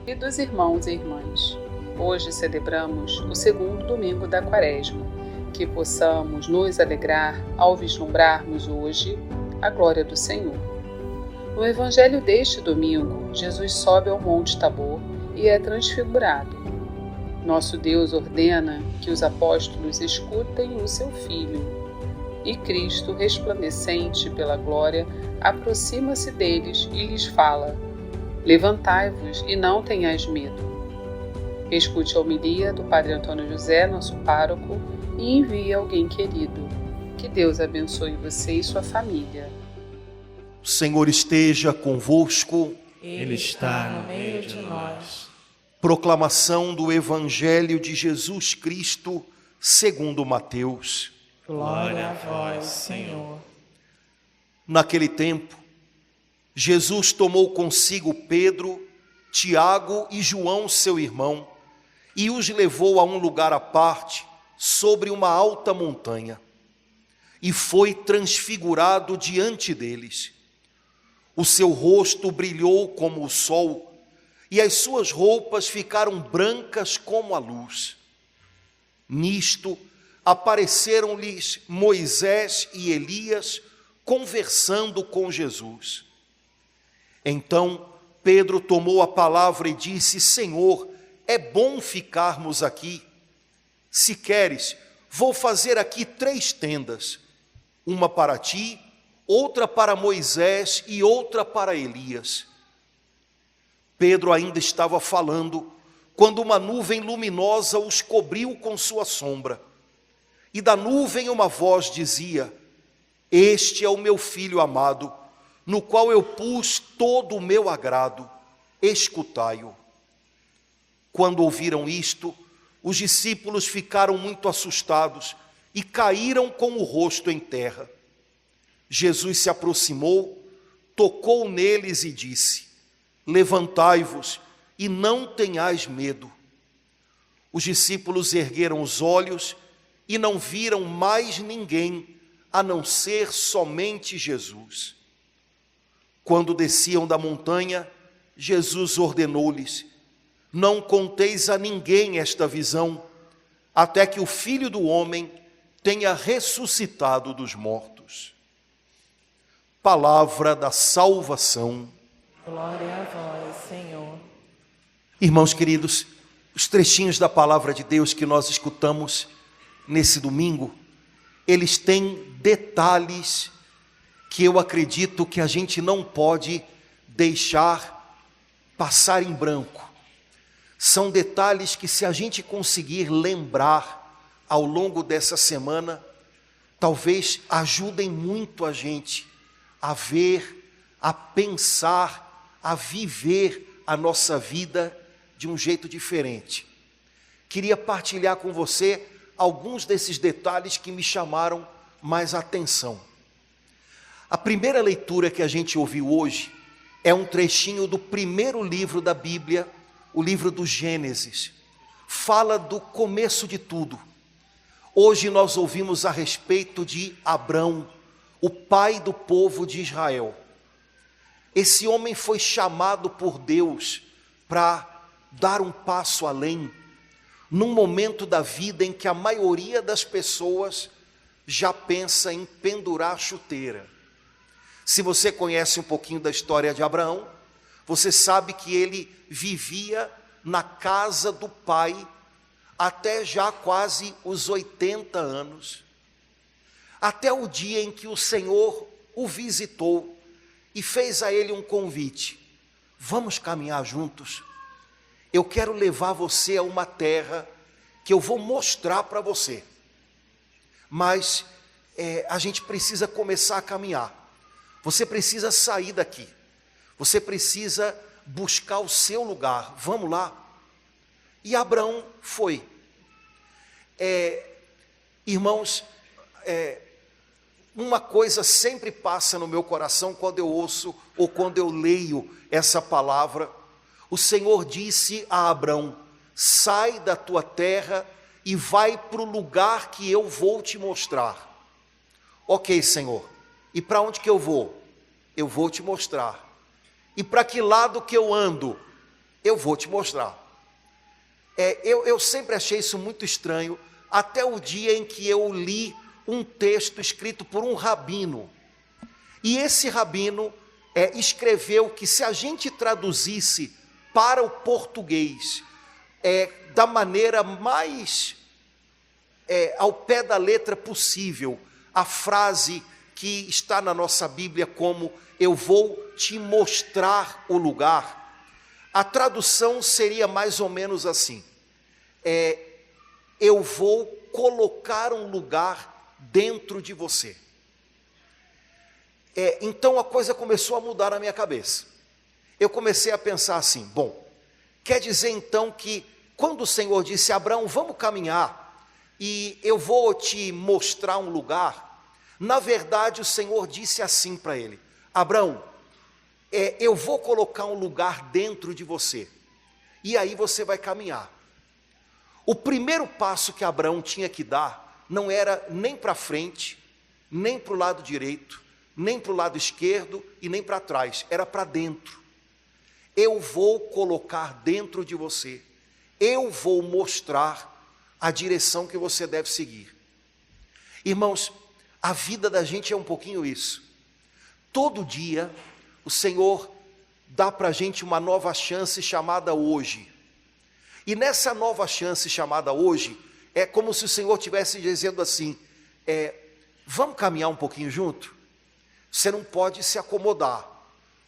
Queridos irmãos e irmãs, hoje celebramos o segundo domingo da Quaresma, que possamos nos alegrar ao vislumbrarmos hoje a glória do Senhor. No Evangelho deste domingo, Jesus sobe ao Monte Tabor e é transfigurado. Nosso Deus ordena que os apóstolos escutem o seu Filho, e Cristo, resplandecente pela glória, aproxima-se deles e lhes fala: levantai-vos e não tenhais medo. Escute a homilia do Padre Antônio José, nosso pároco, e envie alguém querido. Que Deus abençoe você e sua família. O Senhor esteja convosco. Ele está no meio de nós. Proclamação do Evangelho de Jesus Cristo, segundo Mateus. Glória a vós, Senhor. Naquele tempo, Jesus tomou consigo Pedro, Tiago e João, seu irmão, e os levou a um lugar à parte, sobre uma alta montanha, e foi transfigurado diante deles. O seu rosto brilhou como o sol, e as suas roupas ficaram brancas como a luz. Nisto, apareceram-lhes Moisés e Elias, conversando com Jesus. Então Pedro tomou a palavra e disse: Senhor, é bom ficarmos aqui. Se queres, vou fazer aqui 3 tendas, uma para ti, outra para Moisés e outra para Elias. Pedro ainda estava falando, quando uma nuvem luminosa os cobriu com sua sombra. E da nuvem uma voz dizia: este é o meu Filho amado, no qual eu pus todo o meu agrado, escutai-o. Quando ouviram isto, os discípulos ficaram muito assustados e caíram com o rosto em terra. Jesus se aproximou, tocou neles e disse: levantai-vos e não tenhais medo. Os discípulos ergueram os olhos e não viram mais ninguém, a não ser somente Jesus. Quando desciam da montanha, Jesus ordenou-lhes: não conteis a ninguém esta visão, até que o Filho do Homem tenha ressuscitado dos mortos. Palavra da salvação. Glória a vós, Senhor. Irmãos queridos, os trechinhos da palavra de Deus que nós escutamos nesse domingo, eles têm detalhes que eu acredito que a gente não pode deixar passar em branco. São detalhes que, se a gente conseguir lembrar ao longo dessa semana, talvez ajudem muito a gente a ver, a pensar, a viver a nossa vida de um jeito diferente. Queria partilhar com você alguns desses detalhes que me chamaram mais a atenção. A primeira leitura que a gente ouviu hoje é um trechinho do primeiro livro da Bíblia, o livro do Gênesis. Fala do começo de tudo. Hoje nós ouvimos a respeito de Abrão, o pai do povo de Israel. Esse homem foi chamado por Deus para dar um passo além, num momento da vida em que a maioria das pessoas já pensa em pendurar a chuteira. Se você conhece um pouquinho da história de Abraão, você sabe que ele vivia na casa do pai até já quase os 80 anos, até o dia em que o Senhor o visitou e fez a ele um convite: vamos caminhar juntos? Eu quero levar você a uma terra que eu vou mostrar para você, mas a gente precisa começar a caminhar. Você precisa sair daqui, você precisa buscar o seu lugar, vamos lá. E Abraão foi. Irmãos, uma coisa sempre passa no meu coração quando eu ouço ou quando eu leio essa palavra. O Senhor disse a Abraão: sai da tua terra e vai para o lugar que eu vou te mostrar. Ok, Senhor, e para onde que eu vou? Eu vou te mostrar. E para que lado que eu ando? eu vou te mostrar. Eu sempre achei isso muito estranho, até o dia em que eu li um texto escrito por um rabino. E esse rabino escreveu que se a gente traduzisse para o português, da maneira mais ao pé da letra possível, a frase que está na nossa Bíblia como eu vou te mostrar o lugar, a tradução seria mais ou menos assim, eu vou colocar um lugar dentro de você. Então a coisa começou a mudar na minha cabeça. Eu comecei a pensar assim, bom, quer dizer então que quando o Senhor disse, Abraão, vamos caminhar, e eu vou te mostrar um lugar, na verdade o Senhor disse assim para ele, Abraão, eu vou colocar um lugar dentro de você, e aí você vai caminhar. O primeiro passo que Abraão tinha que dar, não era nem para frente, nem para o lado direito, nem para o lado esquerdo e nem para trás, era para dentro. Eu vou colocar dentro de você, eu vou mostrar a direção que você deve seguir. Irmãos, a vida da gente é um pouquinho isso. Todo dia o Senhor dá para a gente uma nova chance chamada hoje. E nessa nova chance chamada hoje, é como se o Senhor estivesse dizendo assim, vamos caminhar um pouquinho junto? Você não pode se acomodar,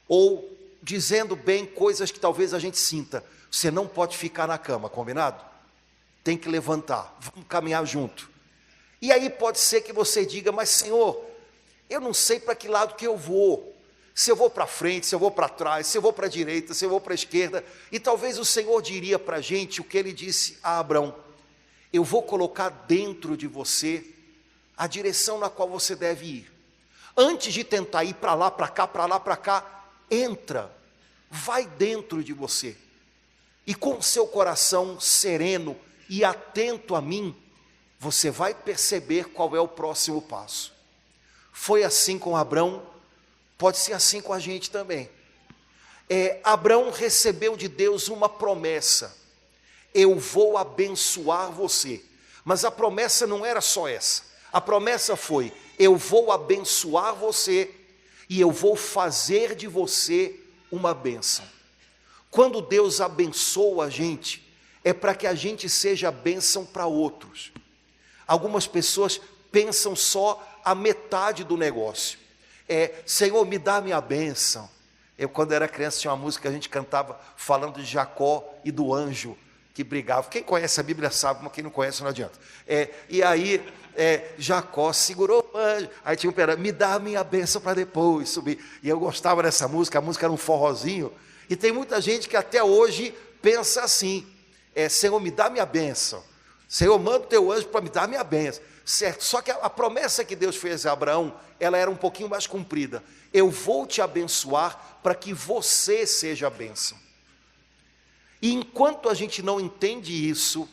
ou dizendo bem coisas que talvez a gente sinta, você não pode ficar na cama, combinado? Tem que levantar, vamos caminhar junto. E aí pode ser que você diga, mas Senhor, eu não sei para que lado que eu vou, se eu vou para frente, se eu vou para trás, se eu vou para a direita, se eu vou para a esquerda, e talvez o Senhor diria para a gente o que ele disse a Abraão, eu vou colocar dentro de você a direção na qual você deve ir. Antes de tentar ir para lá, para cá, para lá, para cá, entra, vai dentro de você, e com seu coração sereno e atento a mim, você vai perceber qual é o próximo passo. Foi assim com Abraão, pode ser assim com a gente também. Abraão recebeu de Deus uma promessa, eu vou abençoar você, mas a promessa não era só essa, a promessa foi, eu vou abençoar você, e eu vou fazer de você uma bênção. Quando Deus abençoa a gente, é para que a gente seja bênção para outros. Algumas pessoas pensam só a metade do negócio. Senhor, me dá a minha bênção. Eu, quando era criança, tinha uma música que a gente cantava falando de Jacó e do anjo que brigava. Quem conhece a Bíblia sabe, mas quem não conhece não adianta. E aí, Jacó segurou o anjo, aí tinha um pedaço, me dá a minha bênção para depois subir. E eu gostava dessa música, a música era um forrozinho. E tem muita gente que até hoje pensa assim, Senhor, me dá a minha bênção. Senhor, manda o teu anjo para me dar a minha bênção. Certo? Só que a promessa que Deus fez a Abraão, ela era um pouquinho mais comprida. Eu vou te abençoar para que você seja a bênção. E enquanto a gente não entende isso,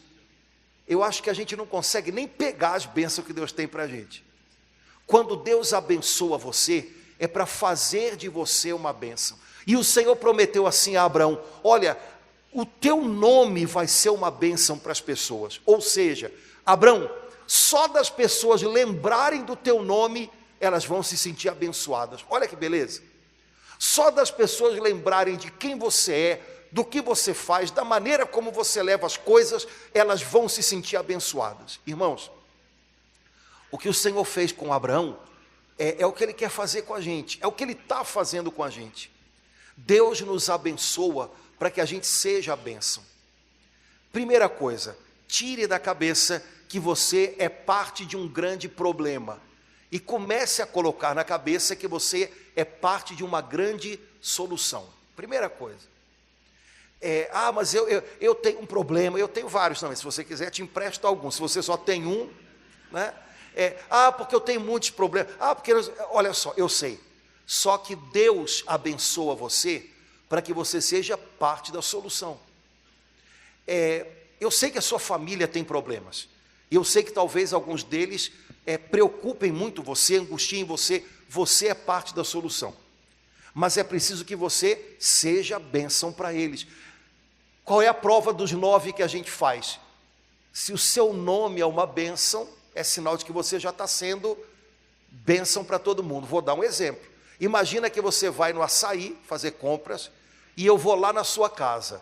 eu acho que a gente não consegue nem pegar as bênçãos que Deus tem para a gente. Quando Deus abençoa você, é para fazer de você uma bênção. E o Senhor prometeu assim a Abraão, olha, o teu nome vai ser uma bênção para as pessoas. Ou seja, Abraão, só das pessoas lembrarem do teu nome, elas vão se sentir abençoadas. Olha que beleza. Só das pessoas lembrarem de quem você é, do que você faz, da maneira como você leva as coisas, elas vão se sentir abençoadas. Irmãos, o que o Senhor fez com Abraão, é o que Ele quer fazer com a gente, é o que Ele está fazendo com a gente. Deus nos abençoa para que a gente seja a bênção. Primeira coisa, tire da cabeça que você é parte de um grande problema e comece a colocar na cabeça que você é parte de uma grande solução. Primeira coisa. Mas eu tenho um problema, eu tenho vários também, se você quiser te empresto alguns, se você só tem um, né? Porque eu tenho muitos problemas, porque, olha só, eu sei, só que Deus abençoa você para que você seja parte da solução. Eu sei que a sua família tem problemas, eu sei que talvez alguns deles preocupem muito você, angustiem você, você é parte da solução, mas é preciso que você seja bênção para eles. Qual é a prova dos 9 que a gente faz? Se o seu nome é uma bênção, é sinal de que você já está sendo bênção para todo mundo. Vou dar um exemplo. Imagina que você vai no Açaí fazer compras e eu vou lá na sua casa.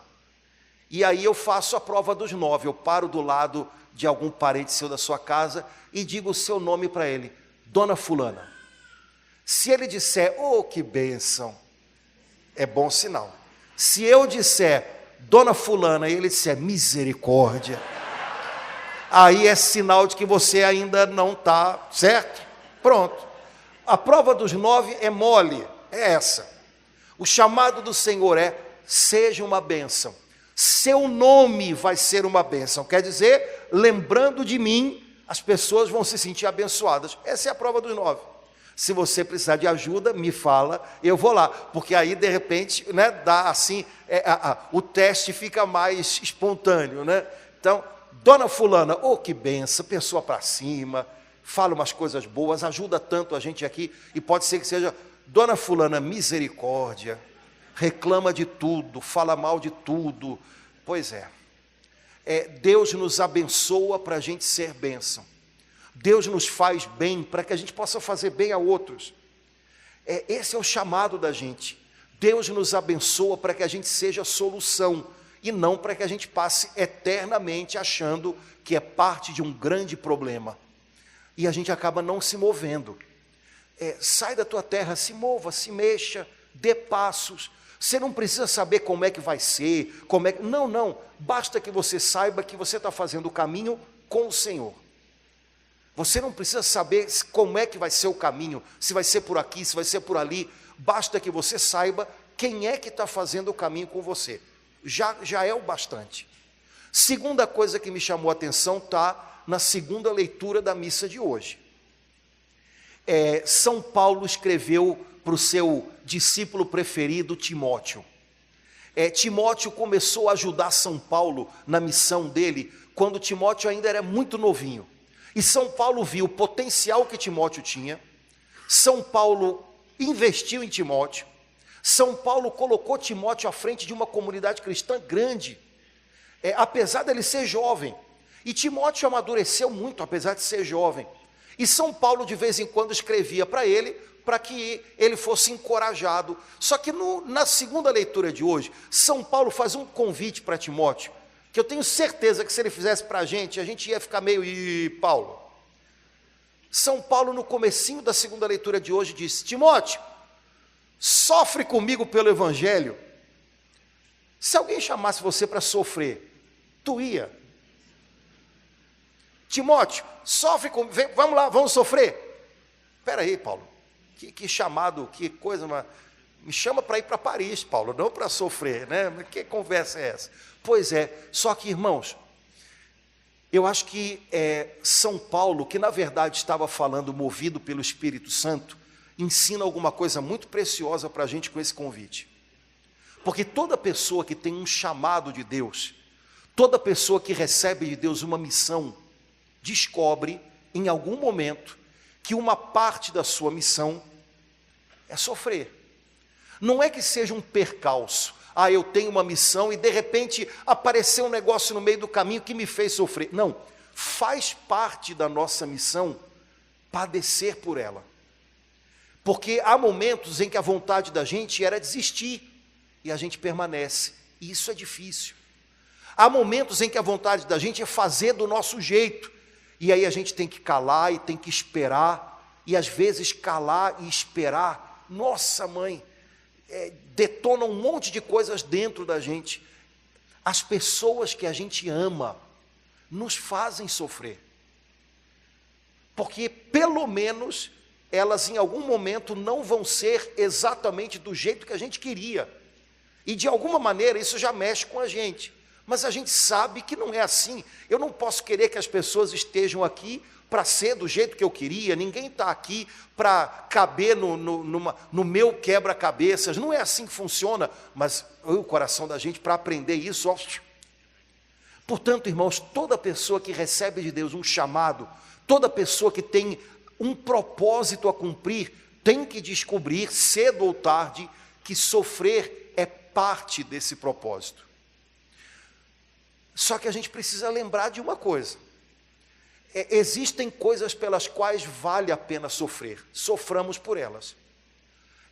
E aí eu faço a prova dos 9. Eu paro do lado de algum parente seu da sua casa e digo o seu nome para ele. Dona fulana. Se ele disser, oh, que bênção, é bom sinal. Se eu disser, dona fulana, e ele disser, misericórdia, aí é sinal de que você ainda não está certo. Pronto. A prova dos 9 é mole, é essa. O chamado do Senhor é, seja uma bênção. Seu nome vai ser uma bênção. Quer dizer, lembrando de mim, as pessoas vão se sentir abençoadas. Essa é a prova dos 9. Se você precisar de ajuda, me fala, eu vou lá. Porque aí, de repente, né, dá assim, o teste fica mais espontâneo, né? Então, dona fulana, oh, que benção, pessoa para cima, fala umas coisas boas, ajuda tanto a gente aqui, e pode ser que seja, dona fulana, misericórdia, reclama de tudo, fala mal de tudo. Pois é, Deus nos abençoa para a gente ser bênção. Deus nos faz bem para que a gente possa fazer bem a outros. Esse é o chamado da gente. Deus nos abençoa para que a gente seja solução e não para que a gente passe eternamente achando que é parte de um grande problema. E a gente acaba não se movendo. Sai da tua terra, se mova, se mexa, dê passos. Você não precisa saber como é que vai ser, Não, basta que você saiba que você está fazendo o caminho com o Senhor. Você não precisa saber como é que vai ser o caminho, se vai ser por aqui, se vai ser por ali. Basta que você saiba quem é que está fazendo o caminho com você. Já é o bastante. Segunda coisa que me chamou a atenção está na segunda leitura da missa de hoje. São Paulo escreveu para o seu discípulo preferido, Timóteo. Timóteo começou a ajudar São Paulo na missão dele, quando Timóteo ainda era muito novinho. E São Paulo viu o potencial que Timóteo tinha. São Paulo investiu em Timóteo. São Paulo colocou Timóteo à frente de uma comunidade cristã grande, apesar dele ser jovem. E Timóteo amadureceu muito, apesar de ser jovem. E São Paulo, de vez em quando, escrevia para ele, para que ele fosse encorajado. Só que na segunda leitura de hoje, São Paulo faz um convite para Timóteo, que eu tenho certeza que se ele fizesse para a gente ia ficar meio, Paulo. São Paulo, no comecinho da segunda leitura de hoje, disse, Timóteo, sofre comigo pelo Evangelho. Se alguém chamasse você para sofrer, tu ia. Timóteo, sofre comigo, vamos lá, vamos sofrer. Espera aí, Paulo, que chamado, que coisa, me chama para ir para Paris, Paulo, não para sofrer, né? Que conversa é essa? Pois é, só que, irmãos, eu acho que São Paulo, que na verdade estava falando movido pelo Espírito Santo, ensina alguma coisa muito preciosa para a gente com esse convite. Porque toda pessoa que tem um chamado de Deus, toda pessoa que recebe de Deus uma missão, descobre em algum momento que uma parte da sua missão é sofrer. Não é que seja um percalço, eu tenho uma missão e de repente apareceu um negócio no meio do caminho que me fez sofrer. Não, faz parte da nossa missão padecer por ela. Porque há momentos em que a vontade da gente era desistir e a gente permanece, e isso é difícil. Há momentos em que a vontade da gente é fazer do nosso jeito, e aí a gente tem que calar e tem que esperar, e às vezes calar e esperar, nossa mãe, detona um monte de coisas dentro da gente. As pessoas que a gente ama nos fazem sofrer, porque pelo menos elas em algum momento não vão ser exatamente do jeito que a gente queria, e de alguma maneira isso já mexe com a gente, mas a gente sabe que não é assim. Eu não posso querer que as pessoas estejam aqui para ser do jeito que eu queria, ninguém está aqui para caber no meu quebra-cabeças, não é assim que funciona, mas o coração da gente para aprender isso. Portanto, irmãos, toda pessoa que recebe de Deus um chamado, toda pessoa que tem um propósito a cumprir, tem que descobrir, cedo ou tarde, que sofrer é parte desse propósito. Só que a gente precisa lembrar de uma coisa. Existem coisas pelas quais vale a pena sofrer. Soframos por elas.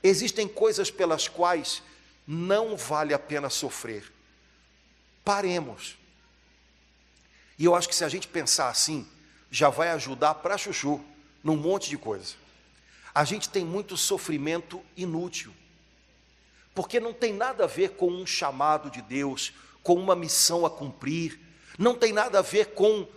Existem coisas pelas quais não vale a pena sofrer. Paremos. E eu acho que se a gente pensar assim, já vai ajudar para chuchu num monte de coisa. A gente tem muito sofrimento inútil, porque não tem nada a ver com um chamado de Deus, com uma missão a cumprir, não tem nada a ver com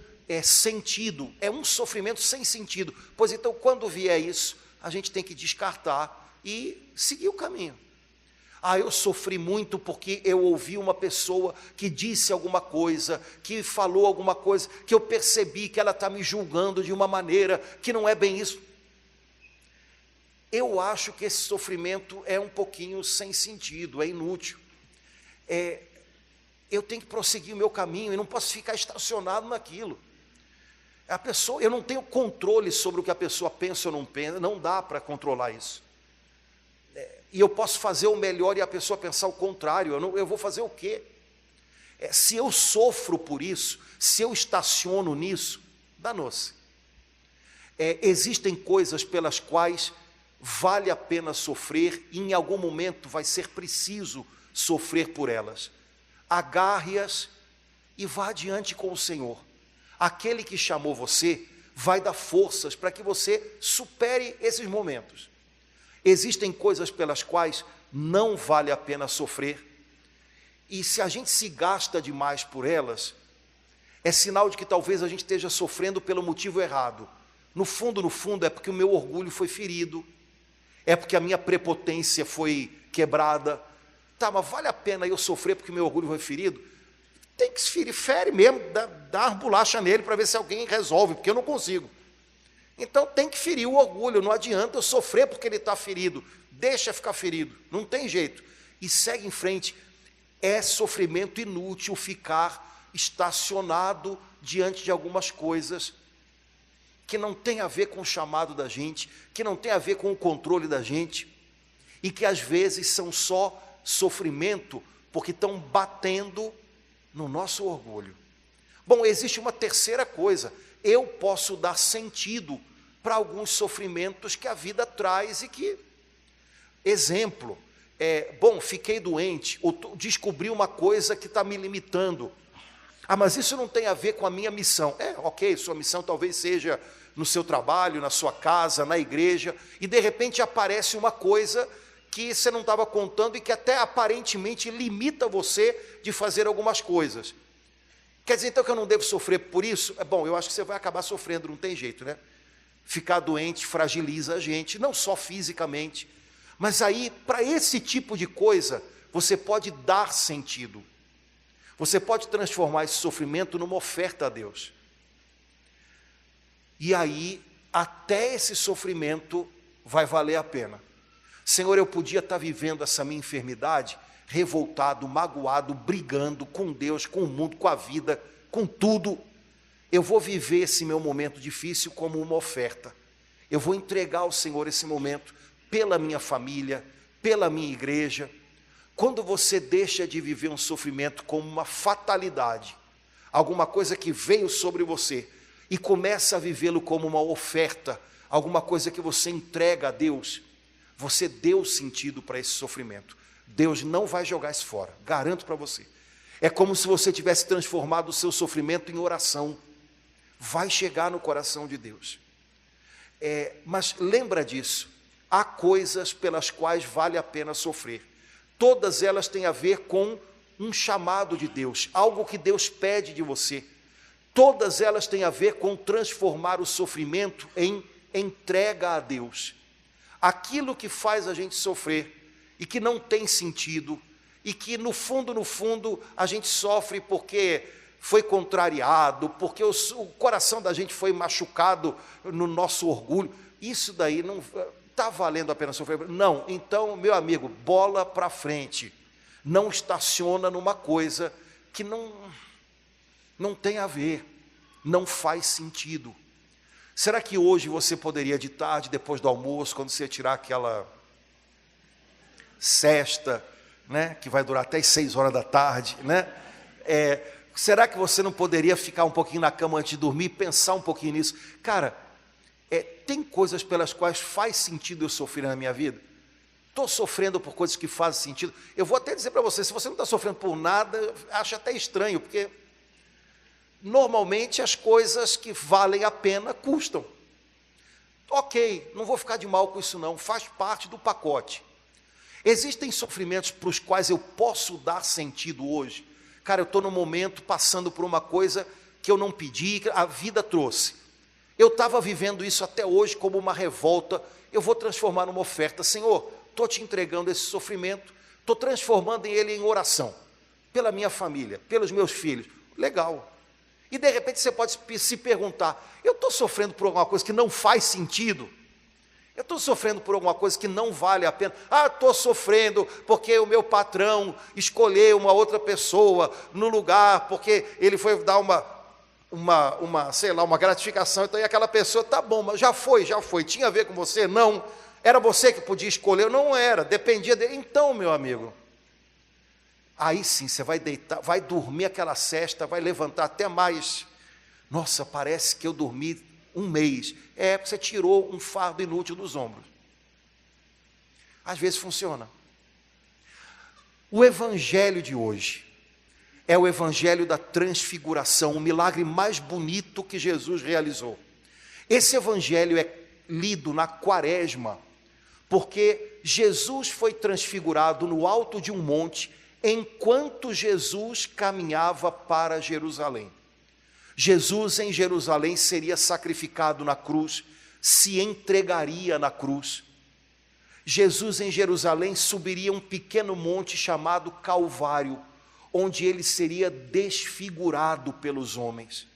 sentido, é um sofrimento sem sentido. Pois então, quando vier isso, a gente tem que descartar e seguir o caminho. Eu sofri muito porque eu ouvi uma pessoa que disse alguma coisa, que falou alguma coisa, que eu percebi que ela está me julgando de uma maneira que não é bem isso. Eu acho que esse sofrimento é um pouquinho sem sentido, é inútil. Eu tenho que prosseguir o meu caminho e não posso ficar estacionado naquilo. Eu não tenho controle sobre o que a pessoa pensa ou não pensa, não dá para controlar isso. E eu posso fazer o melhor e a pessoa pensar o contrário. Eu vou fazer o quê? Se eu sofro por isso, se eu estaciono nisso, danou-se. Existem coisas pelas quais vale a pena sofrer e em algum momento vai ser preciso sofrer por elas. Agarre-as e vá adiante com o Senhor. Aquele que chamou você vai dar forças para que você supere esses momentos. Existem coisas pelas quais não vale a pena sofrer, e se a gente se gasta demais por elas, é sinal de que talvez a gente esteja sofrendo pelo motivo errado. No fundo, é porque o meu orgulho foi ferido, é porque a minha prepotência foi quebrada. Mas vale a pena eu sofrer porque o meu orgulho foi ferido? Tem que se ferir, fere mesmo, dá uma bolacha nele para ver se alguém resolve, porque eu não consigo. Então tem que ferir o orgulho, não adianta eu sofrer porque ele está ferido, deixa ficar ferido, não tem jeito. E segue em frente. É sofrimento inútil ficar estacionado diante de algumas coisas que não tem a ver com o chamado da gente, que não tem a ver com o controle da gente, e que às vezes são só sofrimento porque estão batendo no nosso orgulho. Bom, existe uma terceira coisa. Eu posso dar sentido para alguns sofrimentos que a vida traz e que, exemplo, fiquei doente, ou descobri uma coisa que está me limitando. Mas isso não tem a ver com a minha missão. Ok, sua missão talvez seja no seu trabalho, na sua casa, na igreja, e de repente aparece uma coisa que você não estava contando e que até aparentemente limita você de fazer algumas coisas. Quer dizer então que eu não devo sofrer por isso? Eu acho que você vai acabar sofrendo, não tem jeito, né? Ficar doente fragiliza a gente, não só fisicamente, mas aí, para esse tipo de coisa, você pode dar sentido. Você pode transformar esse sofrimento numa oferta a Deus. E aí, até esse sofrimento vai valer a pena. Senhor, eu podia estar vivendo essa minha enfermidade revoltado, magoado, brigando com Deus, com o mundo, com a vida, com tudo. Eu vou viver esse meu momento difícil como uma oferta. Eu vou entregar ao Senhor esse momento pela minha família, pela minha igreja. Quando você deixa de viver um sofrimento como uma fatalidade, alguma coisa que veio sobre você, e começa a vivê-lo como uma oferta, alguma coisa que você entrega a Deus, você deu sentido para esse sofrimento. Deus não vai jogar isso fora, garanto para você. É como se você tivesse transformado o seu sofrimento em oração. Vai chegar no coração de Deus. Mas lembra disso, há coisas pelas quais vale a pena sofrer. Todas elas têm a ver com um chamado de Deus, algo que Deus pede de você. Todas elas têm a ver com transformar o sofrimento em entrega a Deus. Aquilo que faz a gente sofrer e que não tem sentido, e que no fundo a gente sofre porque foi contrariado, porque o coração da gente foi machucado no nosso orgulho, isso daí não está valendo a pena sofrer. Não, então, meu amigo, bola para frente, não estaciona numa coisa que não tem a ver, não faz sentido. Será que hoje você poderia, de tarde, depois do almoço, quando você tirar aquela sesta, né, que vai durar até as 6 horas da tarde, né, Será que você não poderia ficar um pouquinho na cama antes de dormir e pensar um pouquinho nisso? Cara, tem coisas pelas quais faz sentido eu sofrer na minha vida? Estou sofrendo por coisas que fazem sentido? Eu vou até dizer para você, se você não está sofrendo por nada, eu acho até estranho, porque normalmente as coisas que valem a pena custam. Ok, não vou ficar de mal com isso não, faz parte do pacote. Existem sofrimentos para os quais eu posso dar sentido hoje. Cara, eu estou num momento passando por uma coisa que eu não pedi, que a vida trouxe. Eu estava vivendo isso até hoje como uma revolta, eu vou transformar numa oferta. Senhor, estou te entregando esse sofrimento, estou transformando ele em oração, pela minha família, pelos meus filhos. Legal. E de repente você pode se perguntar, eu estou sofrendo por alguma coisa que não faz sentido? Eu estou sofrendo por alguma coisa que não vale a pena? Estou sofrendo porque o meu patrão escolheu uma outra pessoa no lugar, porque ele foi dar uma gratificação, então e aquela pessoa, tá bom, mas já foi, tinha a ver com você? Não, era você que podia escolher? Não era, dependia dele. Então, meu amigo, aí sim, você vai deitar, vai dormir aquela sesta, vai levantar até mais. Nossa, parece que eu dormi um mês. Você tirou um fardo inútil dos ombros. Às vezes funciona. O evangelho de hoje é o evangelho da transfiguração, o milagre mais bonito que Jesus realizou. Esse evangelho é lido na quaresma, porque Jesus foi transfigurado no alto de um monte, enquanto Jesus caminhava para Jerusalém. Jesus em Jerusalém seria sacrificado na cruz, se entregaria na cruz. Jesus em Jerusalém subiria um pequeno monte chamado Calvário, onde ele seria desfigurado pelos homens.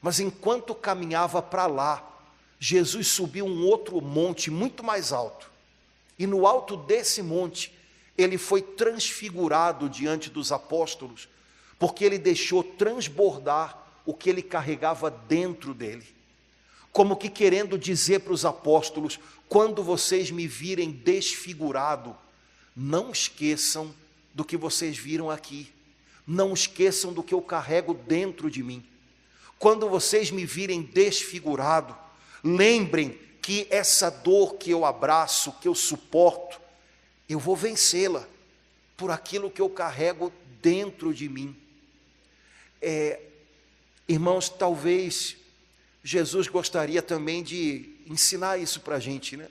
Mas enquanto caminhava para lá, Jesus subiu um outro monte muito mais alto. E no alto desse monte, ele foi transfigurado diante dos apóstolos, porque ele deixou transbordar o que ele carregava dentro dele, como que querendo dizer para os apóstolos, quando vocês me virem desfigurado, não esqueçam do que vocês viram aqui, não esqueçam do que eu carrego dentro de mim. Quando vocês me virem desfigurado, lembrem que essa dor que eu abraço, que eu suporto, eu vou vencê-la por aquilo que eu carrego dentro de mim. Irmãos, talvez Jesus gostaria também de ensinar isso para a gente, né?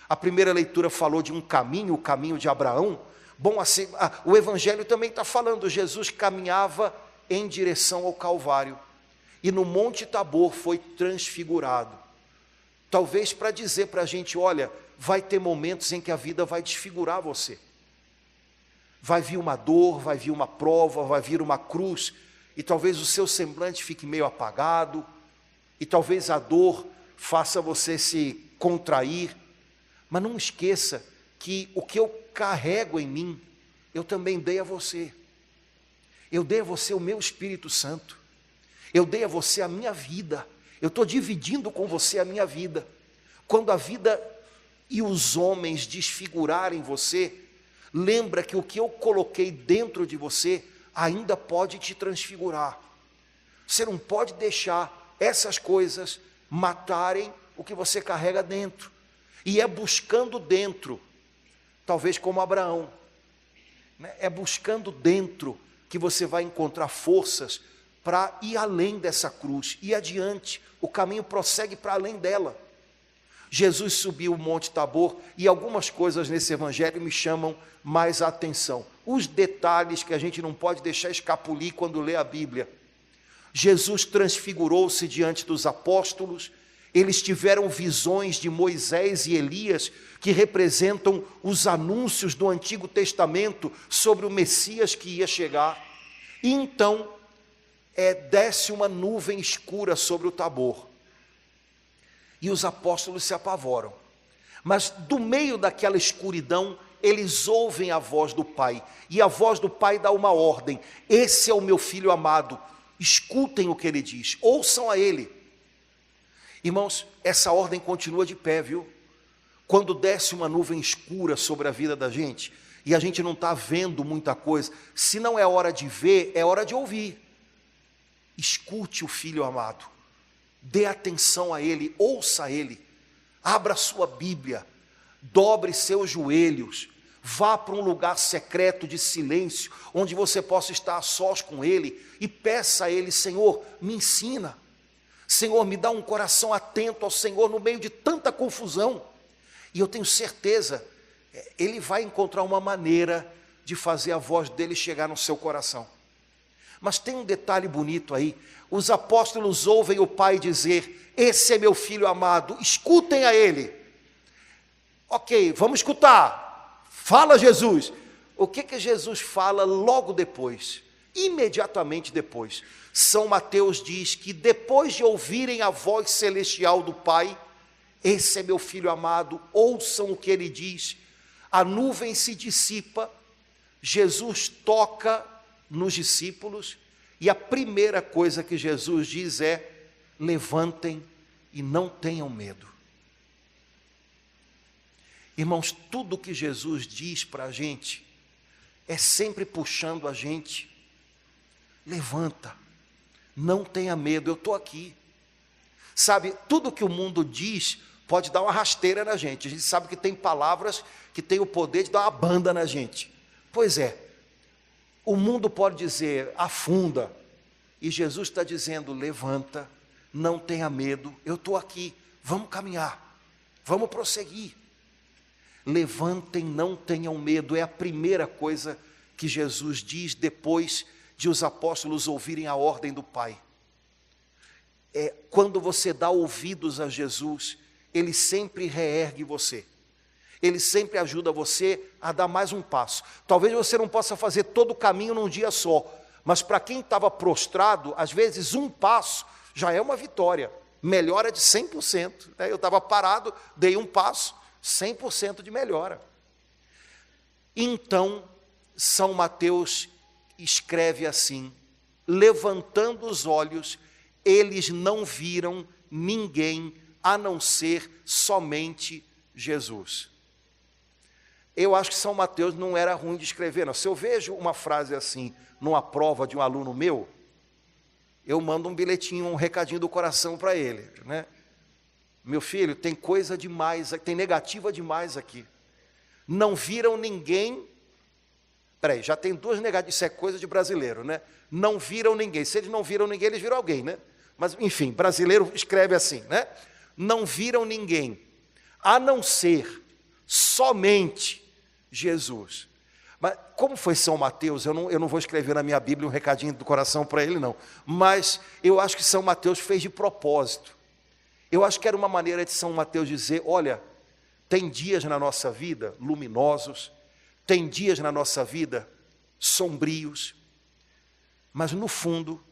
A primeira leitura falou de um caminho, o caminho de Abraão. Bom, assim, o Evangelho também está falando, Jesus caminhava em direção ao Calvário, e no Monte Tabor foi transfigurado. Talvez para dizer para a gente, olha, vai ter momentos em que a vida vai desfigurar você. Vai vir uma dor, vai vir uma prova, vai vir uma cruz, e talvez o seu semblante fique meio apagado, e talvez a dor faça você se contrair, mas não esqueça que o que eu carrego em mim, eu também dei a você. Eu dei a você o meu Espírito Santo, eu dei a você a minha vida, eu estou dividindo com você a minha vida. Quando a vida e os homens desfigurarem você, lembra que o que eu coloquei dentro de você ainda pode te transfigurar. Você não pode deixar essas coisas matarem o que você carrega dentro. E é buscando dentro, talvez como Abraão, né? É buscando dentro que você vai encontrar forças para ir além dessa cruz, ir adiante. O caminho prossegue para além dela. Jesus subiu o Monte Tabor, e algumas coisas nesse evangelho me chamam mais a atenção. Os detalhes que a gente não pode deixar escapulir quando lê a Bíblia. Jesus transfigurou-se diante dos apóstolos, eles tiveram visões de Moisés e Elias, que representam os anúncios do Antigo Testamento sobre o Messias que ia chegar. E então, desce uma nuvem escura sobre o Tabor. E os apóstolos se apavoram. Mas do meio daquela escuridão, eles ouvem a voz do Pai. E a voz do Pai dá uma ordem: esse é o meu filho amado, escutem o que ele diz, ouçam a ele. Irmãos, essa ordem continua de pé, viu? Quando desce uma nuvem escura sobre a vida da gente, e a gente não está vendo muita coisa, se não é hora de ver, é hora de ouvir. escute o Filho amado, dê atenção a Ele, ouça Ele, abra sua Bíblia, dobre seus joelhos, vá para um lugar secreto de silêncio, onde você possa estar a sós com Ele, e peça a Ele: Senhor, me ensina, Senhor, me dá um coração atento ao Senhor no meio de tanta confusão. E eu tenho certeza, Ele vai encontrar uma maneira de fazer a voz dele chegar no seu coração. Mas tem um detalhe bonito aí: os apóstolos ouvem o Pai dizer: esse é meu Filho amado, escutem a Ele. Ok, vamos escutar. Fala, Jesus. O que Jesus fala logo depois? Imediatamente depois. São Mateus diz que depois de ouvirem a voz celestial do Pai, esse é meu Filho amado, ouçam o que Ele diz, a nuvem se dissipa, Jesus toca nos discípulos, e a primeira coisa que Jesus diz é: levantem e não tenham medo. Irmãos, tudo que Jesus diz para a gente é sempre puxando a gente: levanta, não tenha medo, eu estou aqui. Sabe, tudo que o mundo diz pode dar uma rasteira na gente. A gente sabe que tem palavras que têm o poder de dar uma banda na gente. Pois é, o mundo pode dizer: afunda, e Jesus está dizendo: levanta, não tenha medo, eu estou aqui, vamos caminhar, vamos prosseguir. Levantem, não tenham medo, é a primeira coisa que Jesus diz depois de os apóstolos ouvirem a ordem do Pai. Quando você dá ouvidos a Jesus, Ele sempre reergue você. Ele sempre ajuda você a dar mais um passo. Talvez você não possa fazer todo o caminho num dia só, mas para quem estava prostrado, às vezes um passo já é uma vitória. Melhora de 100%. Eu estava parado, dei um passo, 100% de melhora. Então, São Mateus escreve assim: levantando os olhos, eles não viram ninguém a não ser somente Jesus. Eu acho que São Mateus não era ruim de escrever, não. Se eu vejo uma frase assim numa prova de um aluno meu, eu mando um bilhetinho, um recadinho do coração para ele, né? Meu filho, tem coisa demais, tem negativa demais aqui. Não viram ninguém. Peraí, já tem duas negativas, isso é coisa de brasileiro, né? Não viram ninguém. Se eles não viram ninguém, eles viram alguém, né? Mas, enfim, brasileiro escreve assim, né? Não viram ninguém, a não ser somente Jesus. Mas como foi São Mateus, eu não vou escrever na minha Bíblia um recadinho do coração para ele, não. Mas eu acho que São Mateus fez de propósito. Eu acho que era uma maneira de São Mateus dizer: olha, tem dias na nossa vida luminosos, tem dias na nossa vida sombrios, mas no fundo,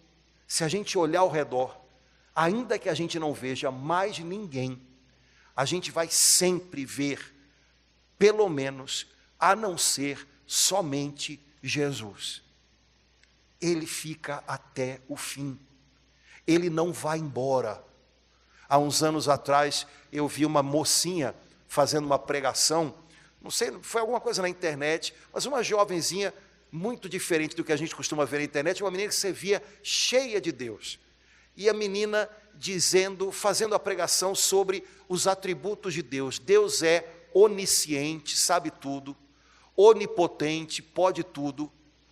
se a gente olhar ao redor, ainda que a gente não veja mais ninguém, a gente vai sempre ver, pelo menos, a não ser somente Jesus. Ele fica até o fim, ele não vai embora. Há uns anos atrás, eu vi uma mocinha fazendo uma pregação, não sei, foi alguma coisa na internet, mas uma jovenzinha muito diferente do que a gente costuma ver na internet, uma menina que você via cheia de Deus. E a menina fazendo a pregação sobre os atributos de Deus. Deus é onisciente, sabe tudo, onipotente, pode tudo,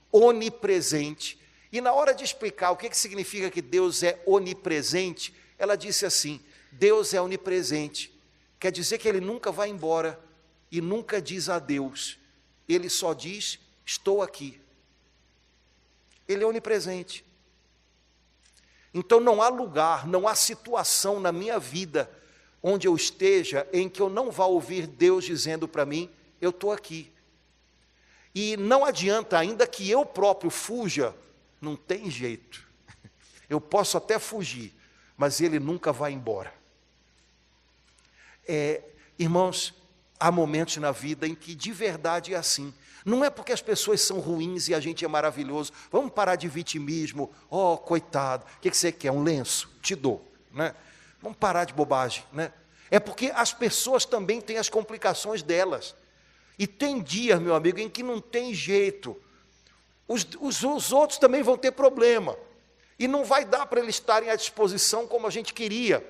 onipresente. E na hora de explicar o que significa que Deus é onipresente, ela disse assim: Deus é onipresente, quer dizer que Ele nunca vai embora e nunca diz adeus, Ele só diz: estou aqui. Ele é onipresente. Então não há lugar, não há situação na minha vida onde eu esteja em que eu não vá ouvir Deus dizendo para mim: eu estou aqui. E não adianta, ainda que eu próprio fuja, não tem jeito. Eu posso até fugir, mas Ele nunca vai embora. Irmãos, há momentos na vida em que de verdade é assim. Não é porque as pessoas são ruins e a gente é maravilhoso. Vamos parar de vitimismo. Oh, coitado, o que você quer? Um lenço? Te dou, né? Vamos parar de bobagem, né? É porque as pessoas também têm as complicações delas. E tem dias, meu amigo, em que não tem jeito. Os outros também vão ter problema. E não vai dar para eles estarem à disposição como a gente queria.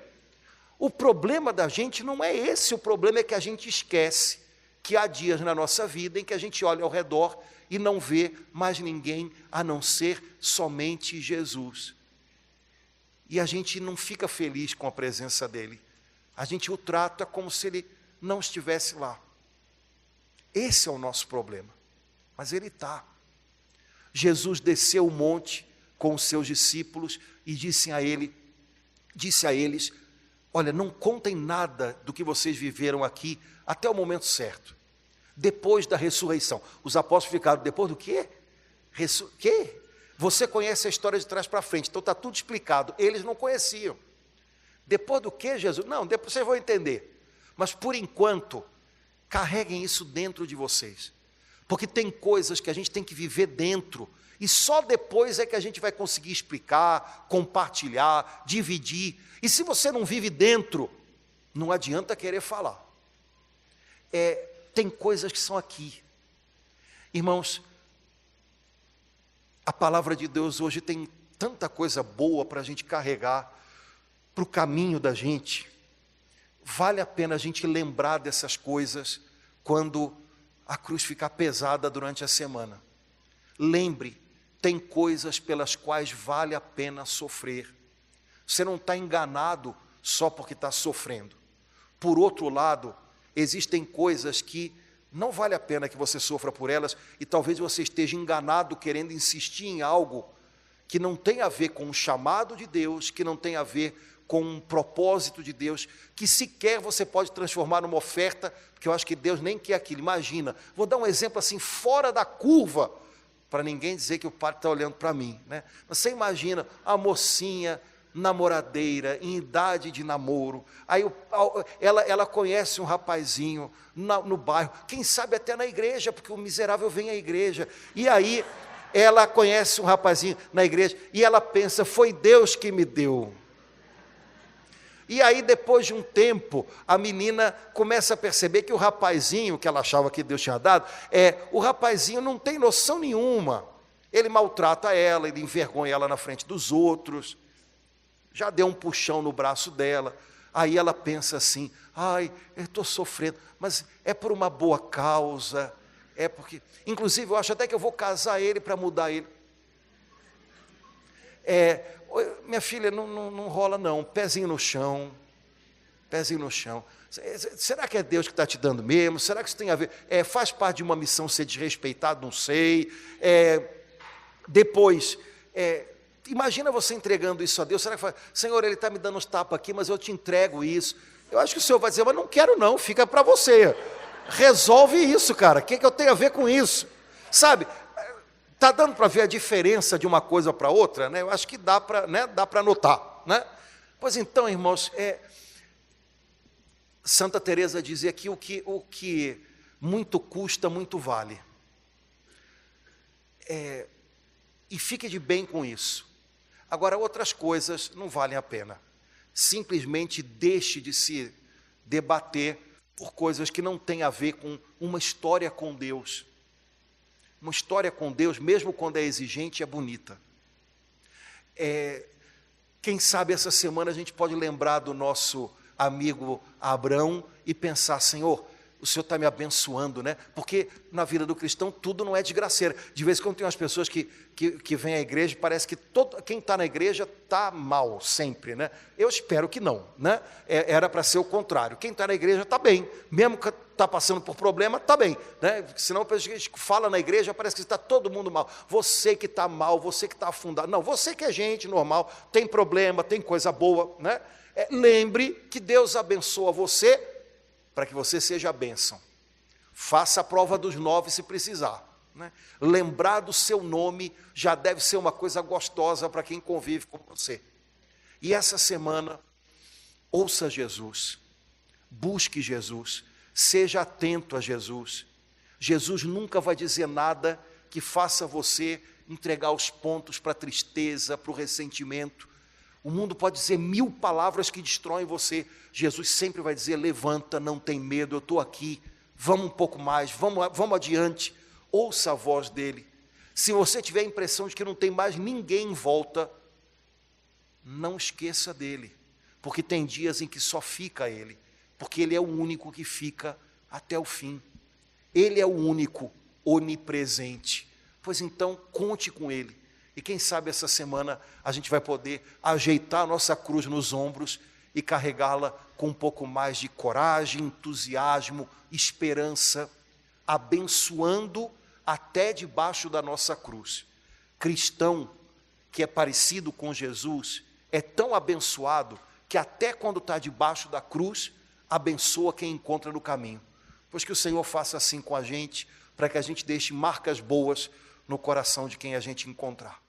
O problema da gente não é esse, o problema é que a gente esquece que há dias na nossa vida em que a gente olha ao redor e não vê mais ninguém a não ser somente Jesus. E a gente não fica feliz com a presença dele. A gente o trata como se ele não estivesse lá. Esse é o nosso problema. Mas ele está. Jesus desceu o monte com os seus discípulos e disse a eles, olha, não contem nada do que vocês viveram aqui até o momento certo. Depois da ressurreição. Os apóstolos ficaram, depois do quê? Quê? Você conhece a história de trás para frente, então está tudo explicado. Eles não conheciam. Depois do quê, Jesus? Não, depois vocês vão entender. Mas por enquanto, carreguem isso dentro de vocês. Porque tem coisas que a gente tem que viver dentro. E só depois é que a gente vai conseguir explicar, compartilhar, dividir. E se você não vive dentro, não adianta querer falar. Tem coisas que são aqui. Irmãos, a palavra de Deus hoje tem tanta coisa boa para a gente carregar para o caminho da gente. Vale a pena a gente lembrar dessas coisas quando a cruz ficar pesada durante a semana. Lembre, tem coisas pelas quais vale a pena sofrer. Você não está enganado só porque está sofrendo. Por outro lado, existem coisas que não vale a pena que você sofra por elas e talvez você esteja enganado querendo insistir em algo que não tem a ver com o chamado de Deus, que não tem a ver com um propósito de Deus, que sequer você pode transformar numa oferta, porque eu acho que Deus nem quer aquilo. Imagina, vou dar um exemplo assim, fora da curva, para ninguém dizer que o padre está olhando para mim, né? Você imagina a mocinha namoradeira, em idade de namoro, aí ela conhece um rapazinho no bairro, quem sabe até na igreja, porque o miserável vem à igreja, e aí ela conhece um rapazinho na igreja, e ela pensa, foi Deus que me deu. E aí depois de um tempo, a menina começa a perceber que o rapazinho, que ela achava que Deus tinha dado, o rapazinho não tem noção nenhuma, ele maltrata ela, ele envergonha ela na frente dos outros, já deu um puxão no braço dela, aí ela pensa assim, ai, eu estou sofrendo, mas é por uma boa causa, porque, inclusive eu acho até que eu vou casar ele para mudar ele. Minha filha, não rola não, pezinho no chão, será que é Deus que está te dando mesmo? Será que isso tem a ver? Faz parte de uma missão ser desrespeitado? Não sei. Depois, imagina você entregando isso a Deus, será que fala, Senhor, Ele está me dando uns tapas aqui, mas eu te entrego isso. Eu acho que o Senhor vai dizer, mas não quero não, fica para você. Resolve isso, cara, o que eu tenho a ver com isso? Sabe, está dando para ver a diferença de uma coisa para outra, né? Eu acho que dá para notar, né? Pois então, irmãos, Santa Teresa dizia que o que muito custa, muito vale. E fique de bem com isso. Agora, outras coisas não valem a pena. Simplesmente deixe de se debater por coisas que não têm a ver com uma história com Deus. Uma história com Deus, mesmo quando é exigente, é bonita. Quem sabe essa semana a gente pode lembrar do nosso amigo Abraão e pensar, Senhor, o Senhor está me abençoando, né? Porque na vida do cristão tudo não é desgraceira. De vez em quando tem umas pessoas que vêm à igreja e parece que quem está na igreja está mal sempre, né? Eu espero que não, né? Era para ser o contrário. Quem está na igreja está bem, mesmo que está passando por problema, está bem, né? Senão a gente fala na igreja, parece que está todo mundo mal. Você que está mal, você que está afundado. Não, você que é gente normal, tem problema, tem coisa boa, né? Lembre que Deus abençoa você para que você seja a bênção. Faça a prova dos 9 se precisar, né? Lembrar do seu nome já deve ser uma coisa gostosa para quem convive com você. E essa semana, ouça Jesus, busque Jesus, seja atento a Jesus. Jesus nunca vai dizer nada que faça você entregar os pontos para a tristeza, para o ressentimento. O mundo pode dizer 1000 palavras que destroem você. Jesus sempre vai dizer, levanta, não tem medo, eu estou aqui, vamos um pouco mais, vamos adiante. Ouça a voz dele. Se você tiver a impressão de que não tem mais ninguém em volta, não esqueça dele, porque tem dias em que só fica ele, porque ele é o único que fica até o fim. Ele é o único onipresente. Pois então, conte com ele. E quem sabe essa semana a gente vai poder ajeitar a nossa cruz nos ombros e carregá-la com um pouco mais de coragem, entusiasmo, esperança, abençoando até debaixo da nossa cruz. Cristão que é parecido com Jesus é tão abençoado que até quando está debaixo da cruz, abençoa quem encontra no caminho. Pois que o Senhor faça assim com a gente, para que a gente deixe marcas boas no coração de quem a gente encontrar.